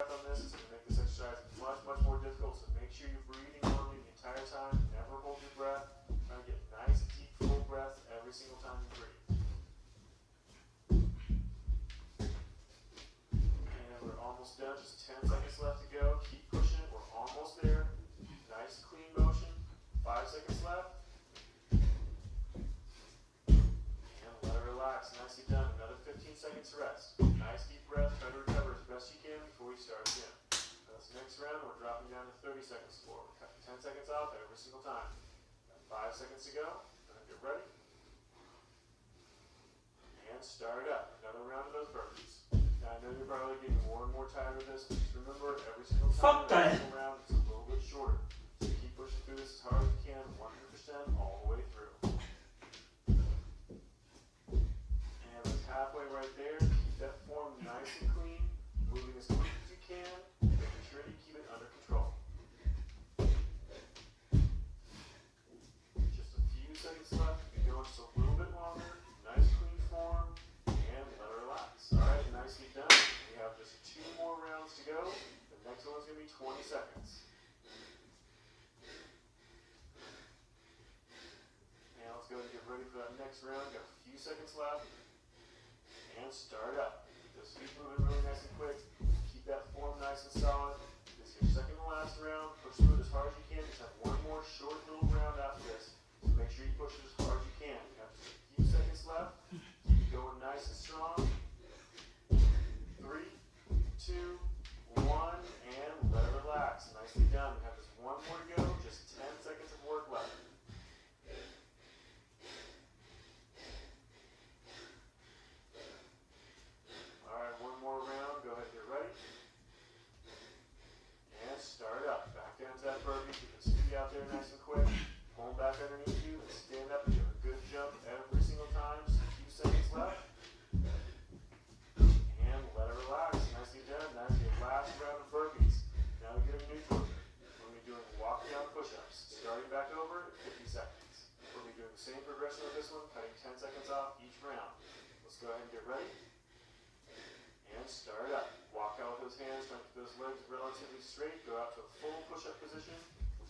on this is going to make this exercise much, much more difficult, so make sure you're breathing normally the entire time. Never hold your breath. Try to get nice, deep, full breath every single time you breathe. And we're almost done, just 10 seconds left to go. Keep pushing, we're almost there. Nice, clean motion. 5 seconds left. And let it relax, nicely done. Another 15 seconds rest. Nice deep breath, try to recover as best you can before we start again. This next round, we're dropping down to 30 seconds for. We're cutting 10 seconds off every single time. Got 5 seconds to go. Get ready. And start up. Another round of those burpees. Now, I know you're probably getting more and more tired of this, but just remember, every single time, every single round, it's a little bit shorter. So keep pushing through this as hard as you can, 100% all the way through. And it's halfway right there. Keep that form nice and clean, moving as quick as you can, making sure you keep it under control. Just a few seconds left. Keep going just a little bit longer. Nice clean form, and let it relax. All right, nicely done. We have just 2 more rounds to go. The next one's going to be 20 seconds. And let's go and get ready for that next round. Got a few seconds left. And start up. Just keep moving really nice and quick. Keep that form nice and solid. This is your second to last round. Push through it as hard as you can. Just have one more short little round after this. So make sure you push it as hard as you can. You have just a few seconds left. Keep it going nice and strong. 3, 2, 1, and let it relax. Nicely done. We have just one more to go. Just 10 seconds of work left. Alright, one more round. Go ahead and get ready. And start up. Back down to that burpee. Keep the feet out there nice and quick. Pull them back underneath you and stand up and give a good jump every single time. Just a few seconds left. And let it relax. Nicely done. That's your last round of burpees. Now we get a new movement. We're going to be doing walk down push-ups. Starting back over at 50 seconds. We'll be doing the same progression with this one, cutting 10 seconds off each round. Let's go ahead and get ready. And start up. Walk out with those hands, trying to keep those legs relatively straight. Go out to a full push-up position.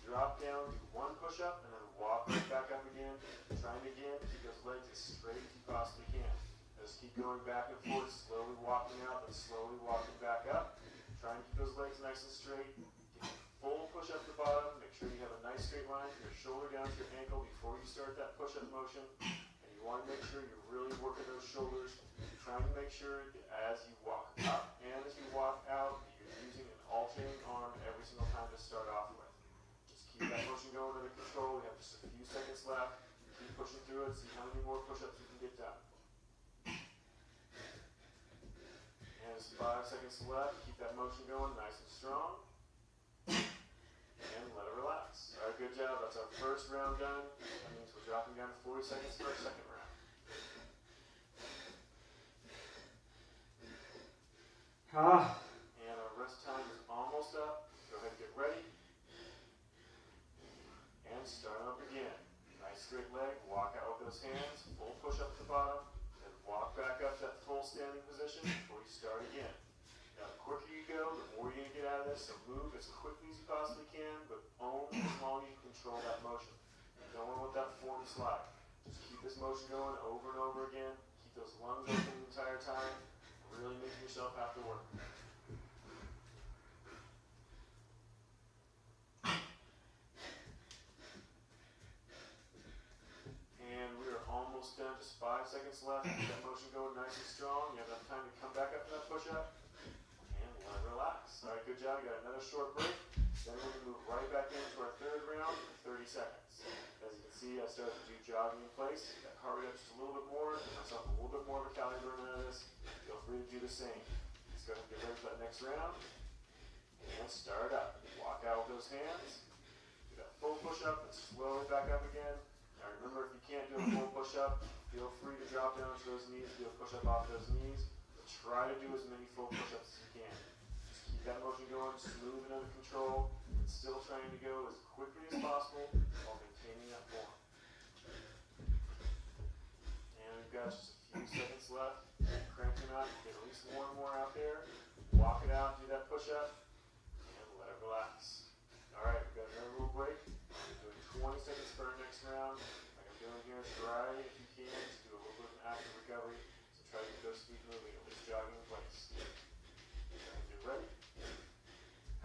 Drop down, do 1 push-up, and then walk right back up again. Trying again, keep those legs as straight as you possibly can. Just keep going back and forth, slowly walking out, then slowly walking back up. Try and keep those legs nice and straight. Get a full push up to the bottom. Make sure you have a nice straight line from your shoulder down to your ankle before you start that push-up motion. And you want to make sure you're really working those shoulders. Trying to make sure that as you walk up and as you walk out, you're using an alternating arm every single time to start off with. Just keep that motion going under control. We have just a few seconds left. Keep pushing through it. See how many more push-ups you can get done. And just 5 seconds left. Keep that motion going nice and strong. And let it relax. All right, good job. That's our first round done. That means we're dropping down to 40 seconds for our second round. And our rest time is almost up. Go ahead and get ready. And start up again. Nice straight leg. Walk out with those hands. Full push up to the bottom. Then walk back up to that full standing position before you start again. Now, the quicker you go, the more you're going to get out of this. So move as quickly as you possibly can, but only as long as you control that motion. You don't want to let that form slide. Just keep this motion going over and over again. Keep those lungs open the entire time. Really making yourself have to work. And we are almost done. Just 5 seconds left. Keep that motion going nice and strong. You have enough time to come back up to that push-up. And let it relax. All right, good job. We got another short break. Then we're going to move right back into our third round for 30 seconds. As you can see, I started to do jogging in place. Got heart rate up just a little bit more. Give myself a little bit more of a calorie burn out of this. Feel free to do the same. Let's go ahead and get ready for that next round. And start up. Walk out with those hands. Do that full push-up and slowly back up again. Now remember, if you can't do a full push-up, feel free to drop down to those knees, do a push-up off those knees. But try to do as many full push-ups as you can. Just keep that motion going, smooth and under control, and still trying to go as quickly as possible while maintaining that form. And we've got just a few seconds left. Crank them out. Get at least one more out there. walk it out, do that push-up, and let it relax. All right, we've got another little break. We're doing 20 seconds for our next round. Like I'm doing here, try if you can to do a little bit of an active recovery. So try to get those feet moving, at least jogging in place. And get ready.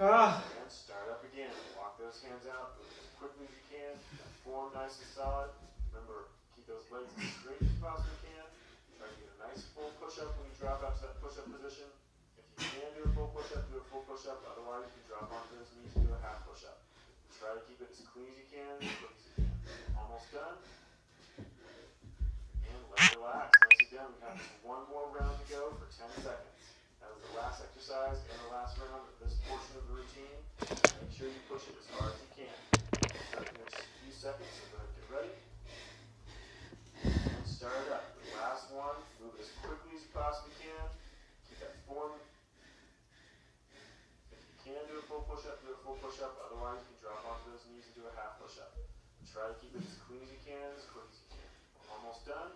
And start up again. Walk those hands out, move as quickly as you can. Form nice and solid. Remember, keep those legs as straight as you possibly can. Try to get a nice full push-up when you drop out to that push-up position. If you can do a full push-up, do a full push-up. Otherwise, you can drop onto those knees and do a half push-up. Try to keep it as clean as you can, as quick as you can. Almost done. And let it relax. Nicely done. We have just one more round to go for 10 seconds. That was the last exercise and the last round of this portion of the routine. Make sure you push it as hard as you can. Start in just a few seconds, so go ahead and get ready. And start it up. The last one, move it as quickly as you possibly can. Keep that form. If you can do a full push-up, do a full push-up. Otherwise, you can drop onto those knees and do a half push-up. Try to keep it as clean as you can, as quick as you can. We're almost done.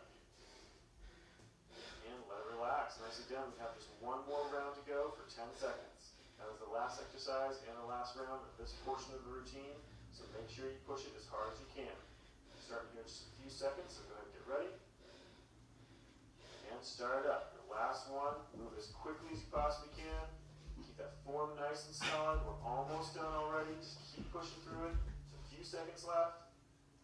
And let it relax. Nicely done. We have just one more round to go for 10 seconds. That was the last exercise and the last round of this portion of the routine. So make sure you push it as hard as you can. Start here in just a few seconds, so go ahead and get ready. And start it up. Your last one, move as quickly as you possibly can. Keep that form nice and solid. We're almost done already. Just keep pushing through it. Just a few seconds left.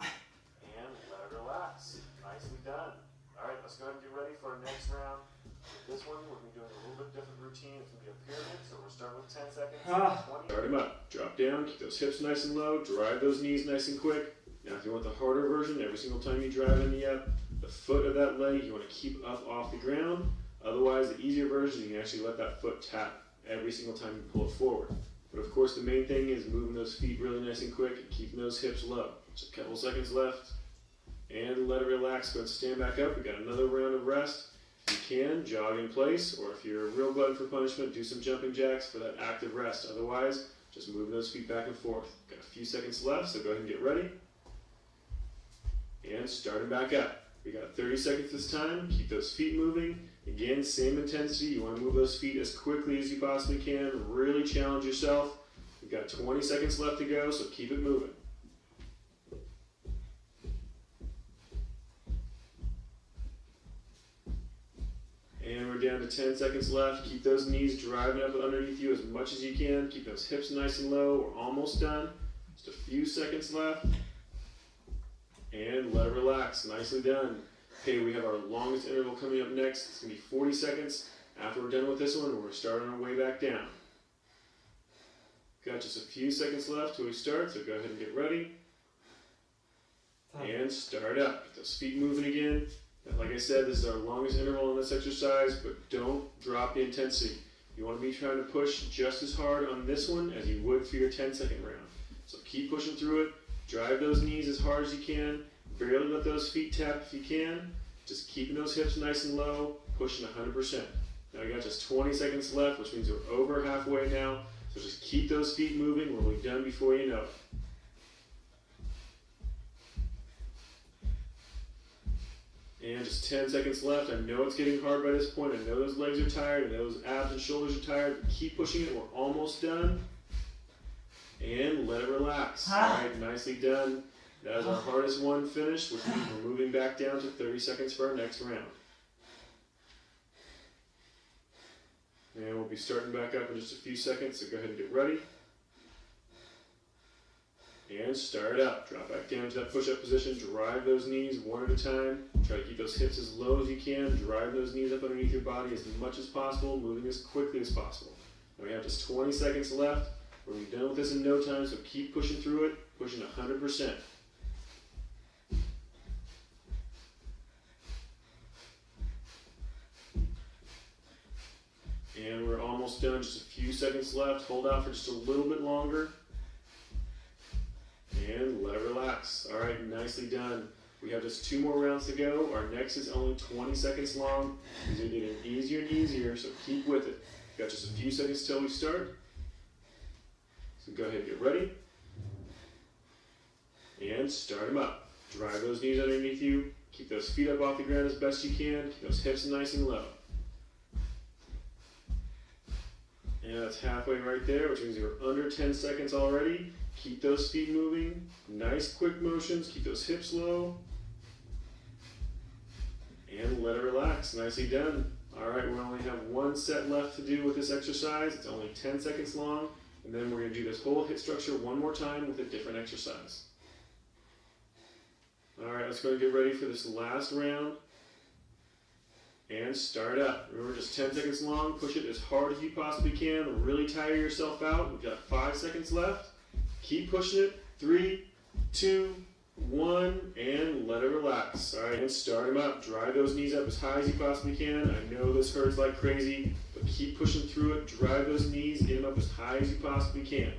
And let it relax. Nicely done. Alright, let's go ahead and get ready for our next round. With this one, we're going to be doing a little bit different routine. It's going to be a pyramid, so we're starting with 10 seconds. 20. Start them up. Drop down, keep those hips nice and low, drive those knees nice and quick. Now if you want the harder version, every single time you drive in the foot of that leg, you want to keep up off the ground. Otherwise, the easier version, you can actually let that foot tap every single time you pull it forward. But of course, the main thing is moving those feet really nice and quick and keeping those hips low. Just a couple seconds left. And let it relax. Go ahead and stand back up. We've got another round of rest. If you can, jog in place, or if you're a real glutton for punishment, do some jumping jacks for that active rest. Otherwise, just move those feet back and forth. Got a few seconds left, so go ahead and get ready. And start them back up. We got 30 seconds this time. Keep those feet moving. Again, same intensity. You want to move those feet as quickly as you possibly can. Really challenge yourself. We've got 20 seconds left to go, so keep it moving. And we're down to 10 seconds left. Keep those knees driving up underneath you as much as you can. Keep those hips nice and low. We're almost done. Just a few seconds left. And let it relax. Nicely done. Okay, we have our longest interval coming up next. It's going to be 40 seconds. After we're done with this one, we're starting our way back down. Got just a few seconds left till we start, so go ahead and get ready. And start up. Get those feet moving again. Like I said, this is our longest interval in this exercise, but don't drop the intensity. You want to be trying to push just as hard on this one as you would for your 10-second round. So keep pushing through it. Drive those knees as hard as you can. Barely let those feet tap if you can. Just keeping those hips nice and low, pushing 100%. Now we got just 20 seconds left, which means we're over halfway now. So just keep those feet moving. We'll be done before you know it. And just 10 seconds left. I know it's getting hard by this point. I know those legs are tired. I know those abs and shoulders are tired. Keep pushing it. We're almost done. And let it relax. All right, nicely done. That is our hardest one finished, which means we're moving back down to 30 seconds for our next round. And we'll be starting back up in just a few seconds, so go ahead and get ready. And start up. Drop back down to that push-up position. Drive those knees one at a time. Try to keep those hips as low as you can. Drive those knees up underneath your body as much as possible, moving as quickly as possible. Now we have just 20 seconds left. We're going to be done with this in no time, so keep pushing through it, pushing 100%. And we're almost done, just a few seconds left. Hold out for just a little bit longer. And let it relax. All right, nicely done. We have just 2 more rounds to go. Our next is only 20 seconds long. These are getting easier and easier, so keep with it. Got just a few seconds till we start. So go ahead and get ready. And start them up. Drive those knees underneath you. Keep those feet up off the ground as best you can. Keep those hips nice and low. And that's halfway right there, which means you're under 10 seconds already. Keep those feet moving. Nice quick motions. Keep those hips low. And let it relax. Nicely done. All right, we only have one set left to do with this exercise. It's only 10 seconds long. And then we're going to do this whole hip structure one more time with a different exercise. All right, let's go and get ready for this last round. And start up. Remember, just 10 seconds long. Push it as hard as you possibly can. Really tire yourself out. We've got 5 seconds left. Keep pushing it. 3, 2, 1, and let it relax. All right, and start them up. Drive those knees up as high as you possibly can. I know this hurts like crazy, but keep pushing through it. Drive those knees. Get them up as high as you possibly can.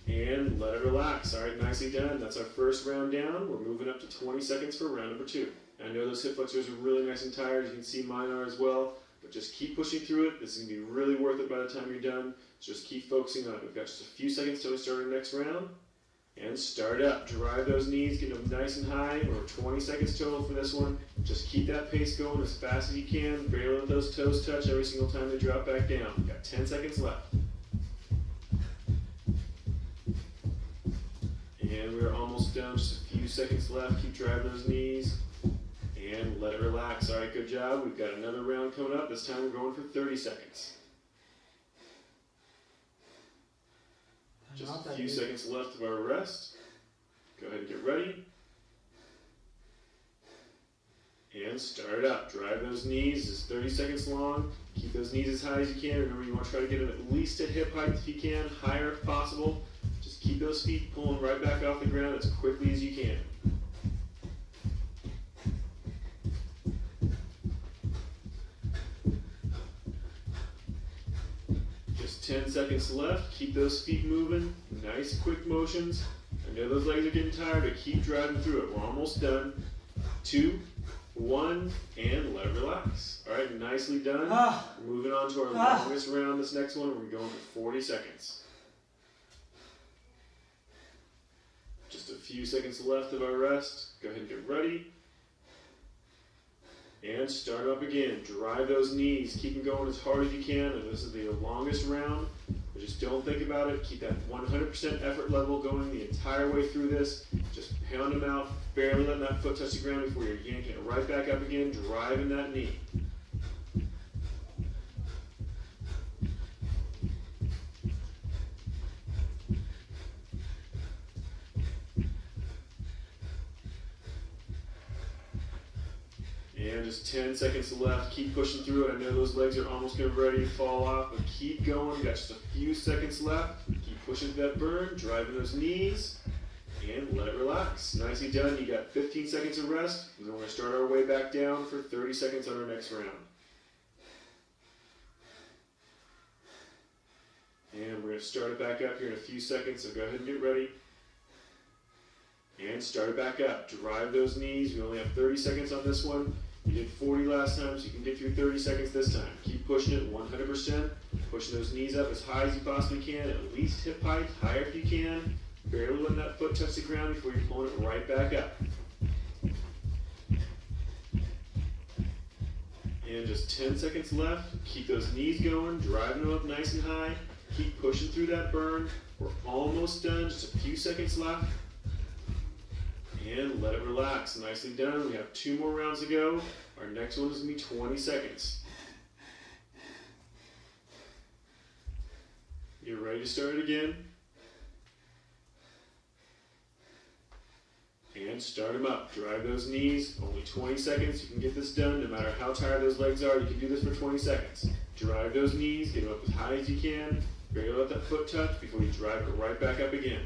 And let it relax. All right, nicely done. That's our first round down. We're moving up to 20 seconds for round number 2. I know those hip flexors are really nice and tired. You can see mine are as well. But just keep pushing through it. This is going to be really worth it by the time you're done. So just keep focusing on it. We've got just a few seconds till we start our next round. And start up. Drive those knees. Get them nice and high. We're 20 seconds total for this one. Just keep that pace going as fast as you can. Barely let those toes touch every single time they drop back down. We've got 10 seconds left. And we're almost done. Just a few seconds left. Keep driving those knees. And let it relax. All right, good job. We've got another round coming up. This time we're going for 30 seconds. Just a few seconds left of our rest. Go ahead and get ready. And start up. Drive those knees. It's 30 seconds long. Keep those knees as high as you can. Remember, you want to try to get them at least to hip height if you can, higher if possible. Just keep those feet pulling right back off the ground as quickly as you can. 10 seconds left. Keep those feet moving. Nice quick motions. I know those legs are getting tired, but keep driving through it. We're almost done. 2, 1, and let it relax. All right, nicely done. Moving on to our longest round. This next one, we're going for 40 seconds. Just a few seconds left of our rest. Go ahead and get ready. And start up again. Drive those knees. Keep them going as hard as you can. And this is the longest round. But just don't think about it. Keep that 100% effort level going the entire way through this. Just pound them out. Barely letting that foot touch the ground before you're yanking it right back up again. Driving that knee. And just 10 seconds left. Keep pushing through it. I know those legs are almost going to be ready to fall off, but keep going. We've got just a few seconds left. Keep pushing that burn, driving those knees, and let it relax. Nicely done. You got 15 seconds of rest, and then we're going to start our way back down for 30 seconds on our next round. And we're going to start it back up here in a few seconds, so go ahead and get ready. And start it back up. Drive those knees. We only have 30 seconds on this one. You did 40 last time, so you can get through 30 seconds this time. Keep pushing it 100%. Pushing those knees up as high as you possibly can, at least hip height, higher if you can. Barely letting that foot touch the ground before you're pulling it right back up. And just 10 seconds left. Keep those knees going, driving them up nice and high. Keep pushing through that burn. We're almost done, just a few seconds left. And let it relax. Nicely done. We have 2 more rounds to go. Our next one is going to be 20 seconds. Get ready to start it again. And start them up. Drive those knees. Only 20 seconds. You can get this done no matter how tired those legs are. You can do this for 20 seconds. Drive those knees. Get them up as high as you can. Barely let that foot touch before you drive it right back up again.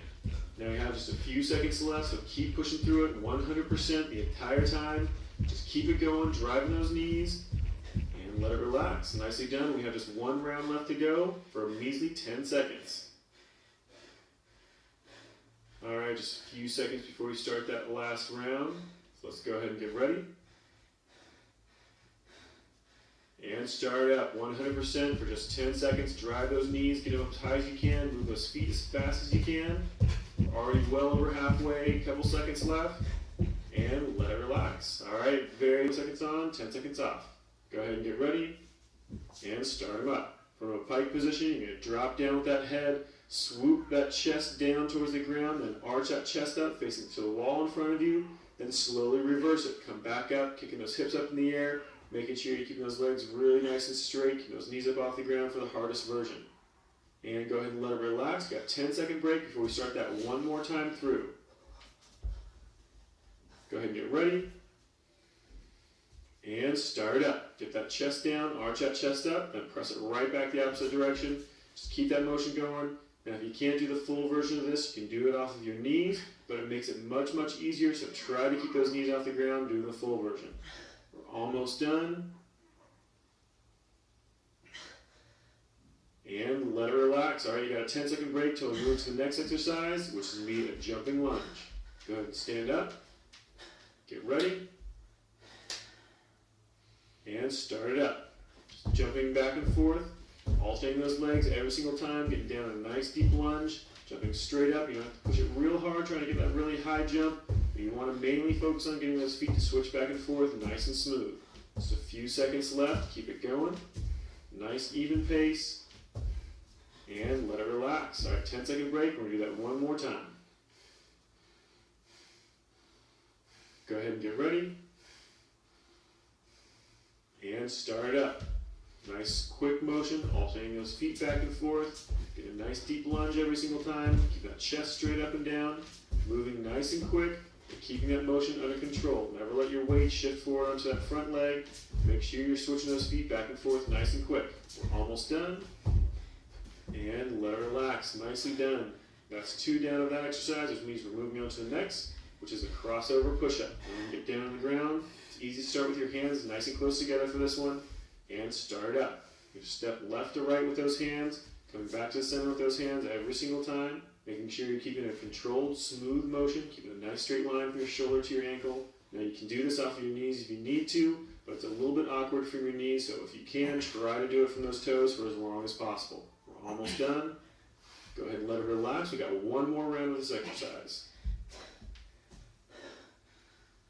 Now you have just a few seconds left, so keep pushing through it 100% the entire time. Just keep it going, driving those knees, and let it relax. Nicely done. We have just 1 round left to go for a measly 10 seconds. All right, just a few seconds before we start that last round. So let's go ahead and get ready. And start it up 100% for just 10 seconds. Drive those knees, get them up as high as you can, move those feet as fast as you can. We're already well over halfway, a couple seconds left, and let it relax. All right, very seconds on, 10 seconds off. Go ahead and get ready, and start them up. From a pike position, you're going to drop down with that head, swoop that chest down towards the ground, then arch that chest up, facing to the wall in front of you, then slowly reverse it. Come back up, kicking those hips up in the air, making sure you're keeping those legs really nice and straight, keeping those knees up off the ground for the hardest version. And go ahead and let it relax. Got a 10-second break before we start that one more time through. Go ahead and get ready. And start up. Get that chest down, arch that chest up, then press it right back the opposite direction. Just keep that motion going. Now if you can't do the full version of this, you can do it off of your knees, but it makes it much, much easier, so try to keep those knees off the ground doing the full version. We're almost done. And let it relax. All right, you got a 10-second break till we move to the next exercise, which is going to be a jumping lunge. Go ahead and stand up. Get ready. And start it up. Just jumping back and forth, alternating those legs every single time, getting down a nice deep lunge, jumping straight up. You don't have to push it real hard, trying to get that really high jump. But you want to mainly focus on getting those feet to switch back and forth nice and smooth. Just a few seconds left. Keep it going. Nice even pace. And let it relax. All right, 10-second break. We're going to do that one more time. Go ahead and get ready. And start up. Nice quick motion, alternating those feet back and forth. Get a nice deep lunge every single time. Keep that chest straight up and down. Moving nice and quick, but keeping that motion under control. Never let your weight shift forward onto that front leg. Make sure you're switching those feet back and forth nice and quick. We're almost done. And let it relax. Nicely done. That's 2 down of that exercise, which means we're moving on to the next, which is a crossover push-up. Get down on the ground. It's easy to start with your hands nice and close together for this one. And start up. You step left to right with those hands, coming back to the center with those hands every single time, making sure you're keeping a controlled, smooth motion, keeping a nice straight line from your shoulder to your ankle. Now you can do this off of your knees if you need to, but it's a little bit awkward from your knees, so if you can, try to do it from those toes for as long as possible. We're almost done. Go ahead and let it relax. We got one more round of this exercise.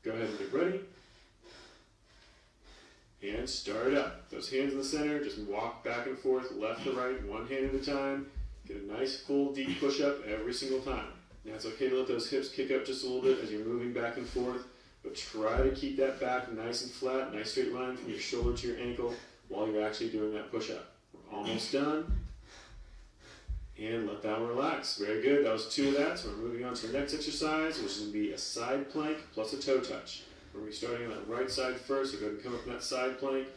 Go ahead and get ready. And start up. Those hands in the center, just walk back and forth, left to right, one hand at a time. Get a nice full deep push-up every single time. Now it's okay to let those hips kick up just a little bit as you're moving back and forth, but try to keep that back nice and flat, nice straight line from your shoulder to your ankle while you're actually doing that push-up. We're almost done. And let that one relax. Very good. That was 2 of that. So we're moving on to the next exercise, which is going to be a side plank plus a toe touch. We're going to be starting on that right side first, so go ahead and come up in that side plank.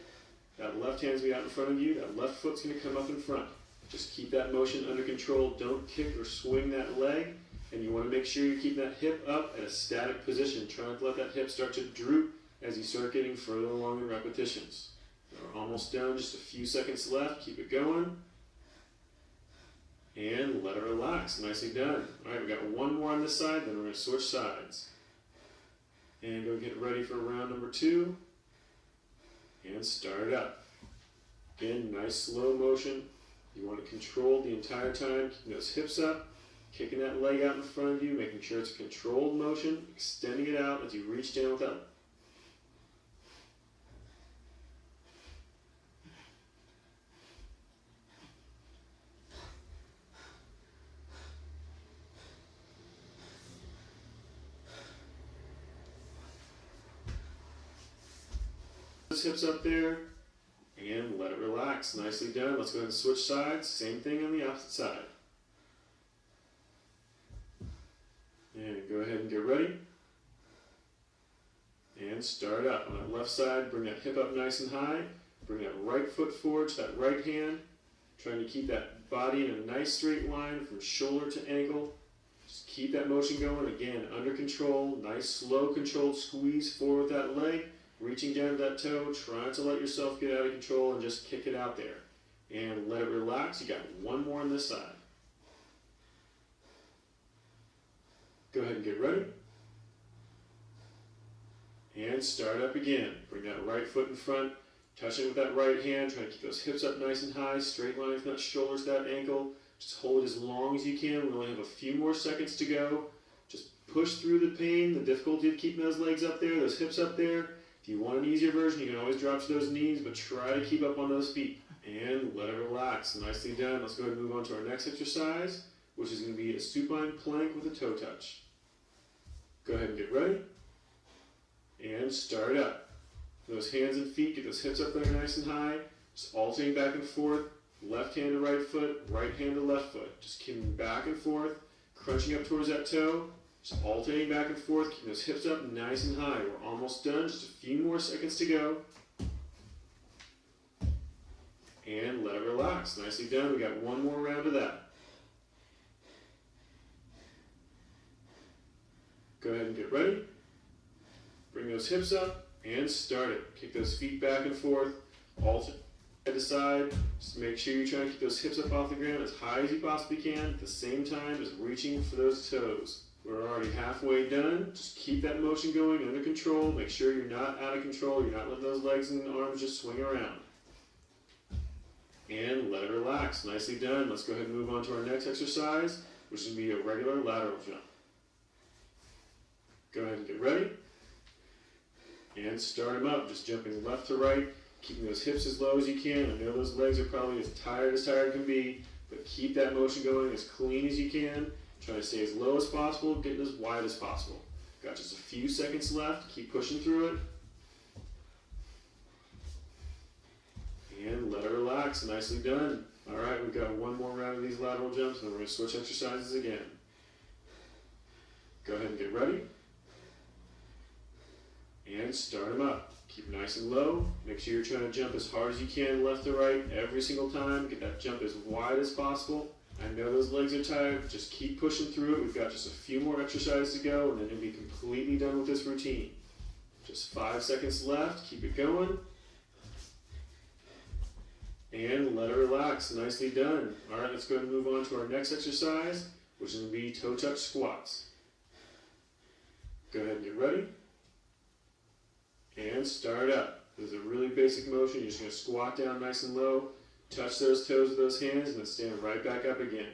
That left hand's going to be out in front of you. That left foot's going to come up in front. Just keep that motion under control. Don't kick or swing that leg. And you want to make sure you're keeping that hip up at a static position. Try not to let that hip start to droop as you start getting further along in repetitions. We're almost done. Just a few seconds left. Keep it going. And let it relax. Nicely done. All right, we got one more on this side, then we're going to switch sides. And go get ready for round number 2. And start up. Again, nice slow motion. You want to control the entire time, keeping those hips up, kicking that leg out in front of you, making sure it's a controlled motion, extending it out as you reach down with that. Hips up there, and let it relax. Nicely done. Let's go ahead and switch sides. Same thing on the opposite side. And go ahead and get ready. And start up. On that left side, bring that hip up nice and high. Bring that right foot forward to that right hand. Trying to keep that body in a nice straight line from shoulder to ankle. Just keep that motion going. Again, under control. Nice slow controlled squeeze forward with that leg. Reaching down to that toe, try not to let yourself get out of control and just kick it out there. And let it relax. You got one more on this side. Go ahead and get ready. And start up again. Bring that right foot in front. Touch it with that right hand. Try to keep those hips up nice and high. Straight line from that shoulder to that ankle. Just hold it as long as you can. We only have a few more seconds to go. Just push through the pain, the difficulty of keeping those legs up there, those hips up there. If you want an easier version, you can always drop to those knees, but try to keep up on those feet. And let it relax. Nicely done. Let's go ahead and move on to our next exercise, which is going to be a supine plank with a toe touch. Go ahead and get ready. And start it up. Those hands and feet, get those hips up there nice and high. Just alternating back and forth. Left hand to right foot, right hand to left foot. Just keeping back and forth, crunching up towards that toe. Just alternating back and forth, keeping those hips up nice and high. We're almost done. Just a few more seconds to go. And let it relax. Nicely done. We got one more round of that. Go ahead and get ready. Bring those hips up and start it. Kick those feet back and forth. Alternate side to side. Just make sure you're trying to keep those hips up off the ground as high as you possibly can. At the same time as reaching for those toes. We're already halfway done. Just keep that motion going under control. Make sure you're not out of control. You're not letting those legs and arms just swing around. And let it relax. Nicely done. Let's go ahead and move on to our next exercise, which is going to be a regular lateral jump. Go ahead and get ready. And start them up. Just jumping left to right, keeping those hips as low as you can. I know those legs are probably as tired can be, but keep that motion going as clean as you can. Try to stay as low as possible, getting as wide as possible. Got just a few seconds left. Keep pushing through it. And let it relax. Nicely done. All right, we've got one more round of these lateral jumps, and then we're going to switch exercises again. Go ahead and get ready. And start them up. Keep nice and low. Make sure you're trying to jump as hard as you can left to right every single time. Get that jump as wide as possible. I know those legs are tired. Just keep pushing through it. We've got just a few more exercises to go, and then you'll be completely done with this routine. Just 5 seconds left. Keep it going. And let it relax. Nicely done. All right, let's go ahead and move on to our next exercise, which is going to be toe touch squats. Go ahead and get ready. And start up. This is a really basic motion. You're just going to squat down nice and low, touch those toes with those hands, and then stand right back up again.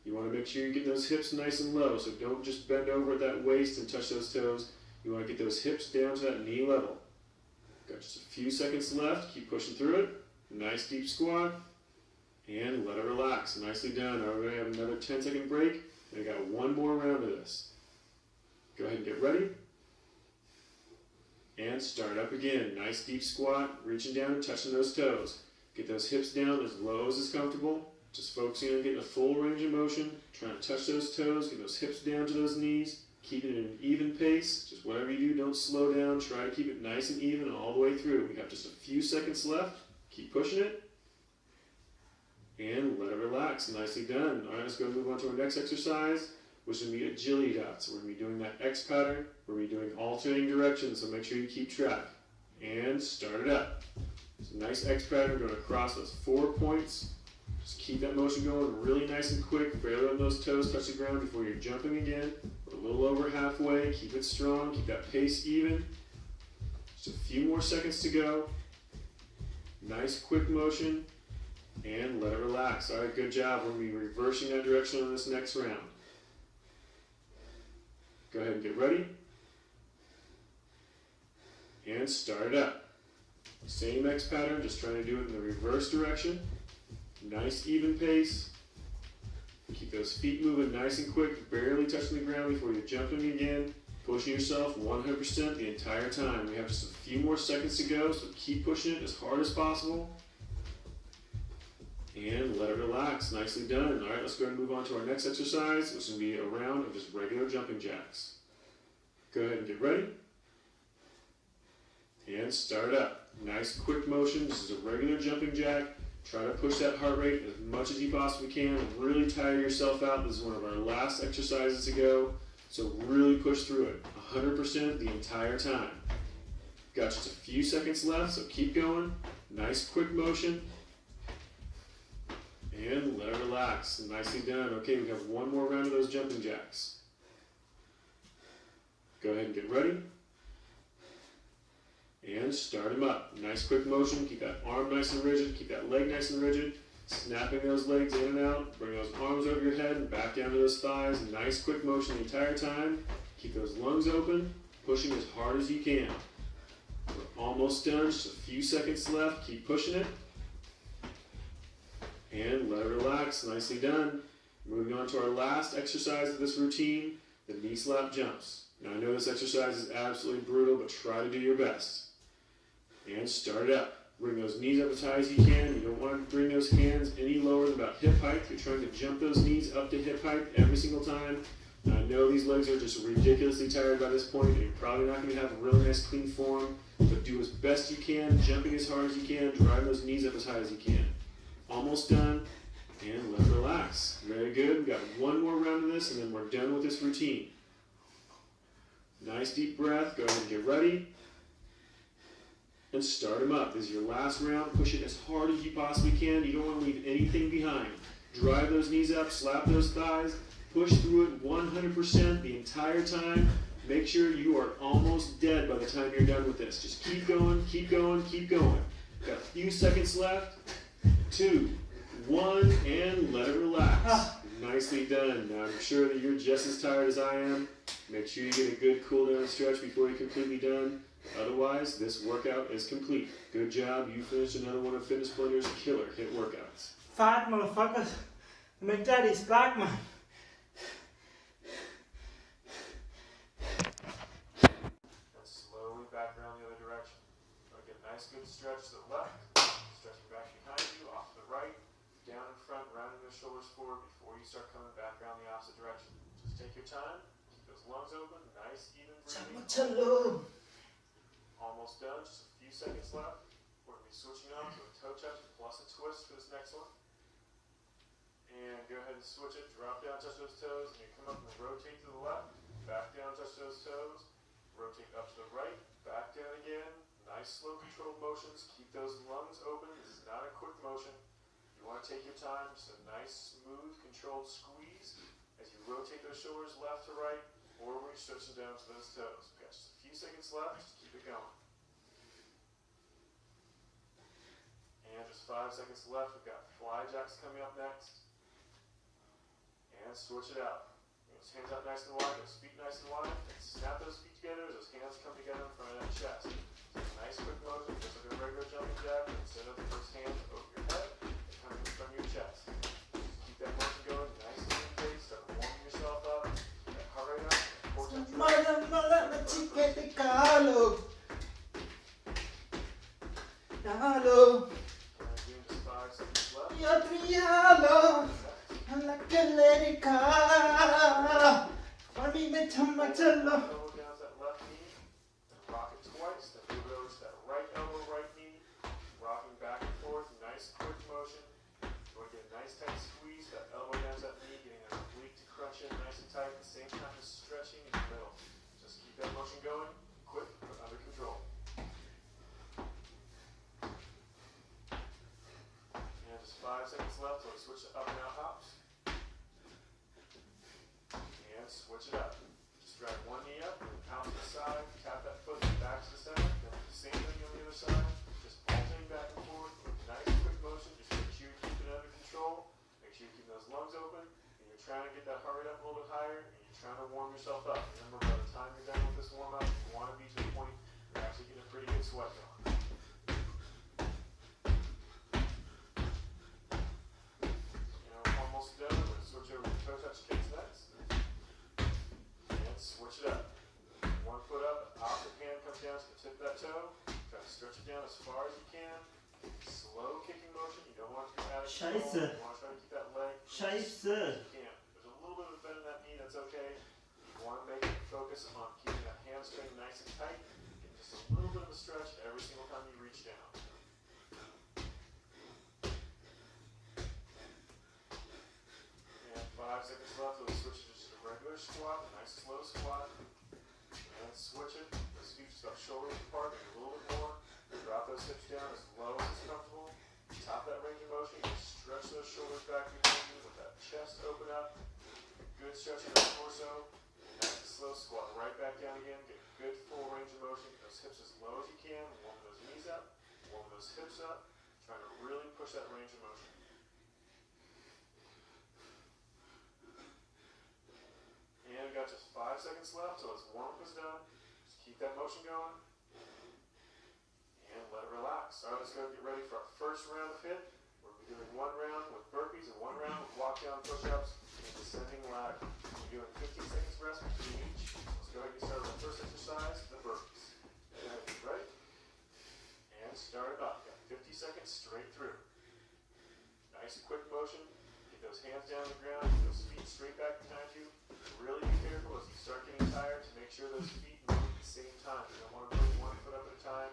You want to make sure you get those hips nice and low, so don't just bend over at that waist and touch those toes. You want to get those hips down to that knee level. Got just a few seconds left. Keep pushing through it. Nice deep squat. And let it relax. Nicely done. All right, we're going to have another 10-second break. And we got one more round of this. Go ahead and get ready. And start up again. Nice deep squat, reaching down and touching those toes. Get those hips down as low as is comfortable. Just focusing on getting a full range of motion. Trying to touch those toes, get those hips down to those knees. Keep it at an even pace. Just whatever you do, don't slow down. Try to keep it nice and even all the way through. We have just a few seconds left. Keep pushing it. And let it relax. Nicely done. All right, let's go move on to our next exercise, which is going to be agility dots. So we're going to be doing that X pattern. We're going to be doing alternating directions, so make sure you keep track. And start it up. It's a nice X pattern going across those 4 points. Just keep that motion going really nice and quick. Barely letting those toes touch the ground before you're jumping again. We're a little over halfway. Keep it strong. Keep that pace even. Just a few more seconds to go. Nice quick motion. And let it relax. All right, good job. We're going to be reversing that direction on this next round. Go ahead and get ready. And start it up. Same X pattern, just trying to do it in the reverse direction. Nice even pace. Keep those feet moving nice and quick, barely touching the ground before you're jumping again. Pushing yourself 100% the entire time. We have just a few more seconds to go, so keep pushing it as hard as possible. And let it relax. Nicely done. All right, let's go ahead and move on to our next exercise, which is going to be a round of just regular jumping jacks. Go ahead and get ready. And start up. Nice quick motion. This is a regular jumping jack. Try to push that heart rate as much as you possibly can. Really tire yourself out. This is one of our last exercises to go. So really push through it. 100% the entire time. Got just a few seconds left, so keep going. Nice quick motion. And let it relax. Nicely done. Okay, we have one more round of those jumping jacks. Go ahead and get ready. And start them up. Nice quick motion. Keep that arm nice and rigid. Keep that leg nice and rigid. Snapping those legs in and out. Bring those arms over your head and back down to those thighs. Nice quick motion the entire time. Keep those lungs open. Pushing as hard as you can. We're almost done. Just a few seconds left. Keep pushing it. And let it relax. Nicely done. Moving on to our last exercise of this routine, the knee slap jumps. Now I know this exercise is absolutely brutal, but try to do your best. And start it up. Bring those knees up as high as you can. You don't want to bring those hands any lower than about hip height. You're trying to jump those knees up to hip height every single time. Now, I know these legs are just ridiculously tired by this point, and you're probably not going to have a really nice clean form, but do as best you can, jumping as hard as you can, drive those knees up as high as you can. Almost done, and let it relax. Very good. We've got one more round of this, and then we're done with this routine. Nice deep breath. Go ahead and get ready. And start them up. This is your last round. Push it as hard as you possibly can. You don't want to leave anything behind. Drive those knees up, slap those thighs, push through it 100% the entire time. Make sure you are almost dead by the time you're done with this. Just keep going, keep going, keep going. Got a few seconds left. 2, 1, and let it relax. Nicely done. Now I'm sure that you're just as tired as I am. Make sure you get a good cool down stretch before you're completely done. Otherwise, this workout is complete. Good job. You finished another one of Fitness Blender's killer HIIT workouts. Fat motherfuckers. My daddy's black, man. And slowly back around the other direction. Get a nice good stretch to the left. Stretching back behind you, off to the right. Down in front, rounding those shoulders forward before you start coming back around the opposite direction. Just take your time. Keep those lungs open. Nice, even breathing. Almost done, just a few seconds left. We're going to be switching on to a toe touch plus a twist for this next one. And go ahead and switch it, drop down, touch those toes, and you come up and rotate to the left, back down, touch those toes, rotate up to the right, back down again. Nice slow controlled motions, keep those lungs open. This is not a quick motion. You want to take your time, just a nice, smooth, controlled squeeze as you rotate those shoulders left to right, or when you're stretching down to those toes. We've got just a few seconds left, just keep it going. And just 5 seconds left. We've got fly jacks coming up next. And switch it out. Those hands out nice and wide, those feet nice and wide. And snap those feet together as those hands come together in front of that chest. So nice quick motion, just like a regular jumping jack. Instead of the first hand over your head, it comes in front of your chest. Just keep that motion going, nice and in pace. Start warming yourself up. Get that heart rate up. Down to that left knee, then rock it twice, then move it over to that right elbow, right knee, rocking back and forth, nice quick motion. You want to get a nice tight squeeze, that elbow down to that knee, getting that oblique to crunch in nice and tight, at the same time as stretching in the middle. Just keep that motion going, quick but under control. And just 5 seconds left, so we switch to up and out hops. And switch it up. Just drag one knee up, out to the side, tap that foot back to the center, then do the same thing on the other side. Just alternating back and forth with nice quick motion. Just make sure you keep it under control. Make sure you keep those lungs open. And you're trying to get that heart rate up a little bit higher, and you're trying to warm yourself up. Remember, by the time you're done with this warm up, you want to be to the point you're actually getting a pretty good sweat going. Almost done. We're going to switch over to toe touch kicks next. And switch it up. One foot up, opposite hand comes down to the tip of that toe. Try to stretch it down as far as you can. Slow kicking motion. You don't want to be out of control. You want to try to keep that leg as you can. There's a little bit of a bend in that knee, that's okay. You want to make it focus on keeping that hamstring nice and tight. Get just a little bit of a stretch every single time you reach down. And 5 seconds left, we'll switch to just a regular squat, a nice slow squat. And switch it. Those feet just about shoulders apart, maybe a little bit more. Drop those hips down as low as it's comfortable. Top that range of motion. Stretch those shoulders back behind you with that chest open up. Good stretch of the torso. Nice and slow squat right back down again. Get a good full range of motion. Get those hips as low as you can. Warm those knees up. Warm those hips up. Trying to really push that range of motion. And we've got just 5 seconds left, so let's warm up is done. Just keep that motion going. And let it relax. All right, let's go get ready for our first round of HIIT. We're going to be doing one round with push-ups and descending ladder. We're doing 15 seconds rest between each. Let's go ahead and get started with our first exercise, the burpees. Go ahead, get ready. And start it up. Got 50 seconds straight through. Nice quick motion. Get those hands down on the ground, get those feet straight back behind you. Really be careful as you start getting tired to make sure those feet move at the same time. You don't want to move one foot up at a time,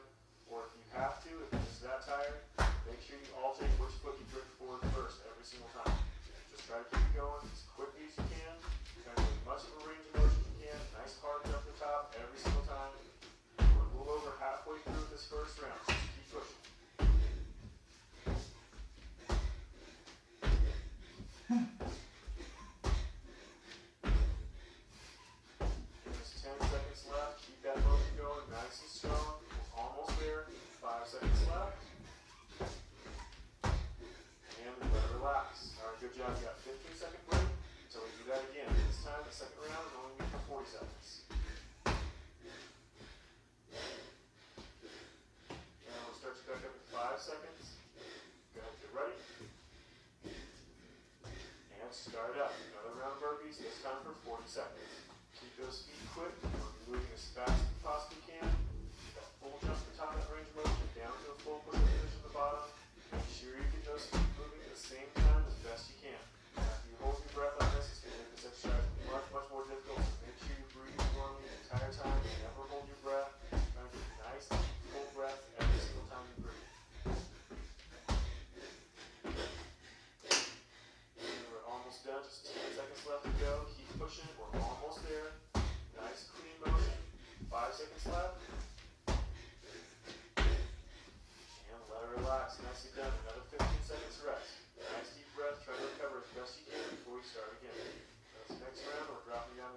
or if you have to, if you're just that tired, make sure you alternate which foot you drift forward first every single time. Just try to keep it going as quickly as you can, try to get as much of a range of motion as you can. Nice hard jump to the top every single time. We're a little over halfway through this first round, so just keep pushing. There's 10 seconds left. Keep that motion going nice and strong. We're almost there. 5 seconds left. And let it relax. Alright, good job. You got 15-second break until we do that again. This time, the second round is only good for 40 seconds. Now we'll start you back up in 5 seconds. Go ahead, get ready. And start up. Another round of burpees, this time for 40 seconds. Keep those feet quick. You want to be moving as fast as you possibly can. Get that full jump to the top of that range of motion, down to a full push-up position at the bottom. Make sure you get those feet moving at the same time as best you can. Now, if you hold your breath on this, it's going to make this exercise much, much more difficult. So make sure you breathe normally the entire time. Never hold your breath. Try to get nice, full breath every single time you breathe. And we're almost done. Just 10 seconds left to go. Keep pushing. We're almost there.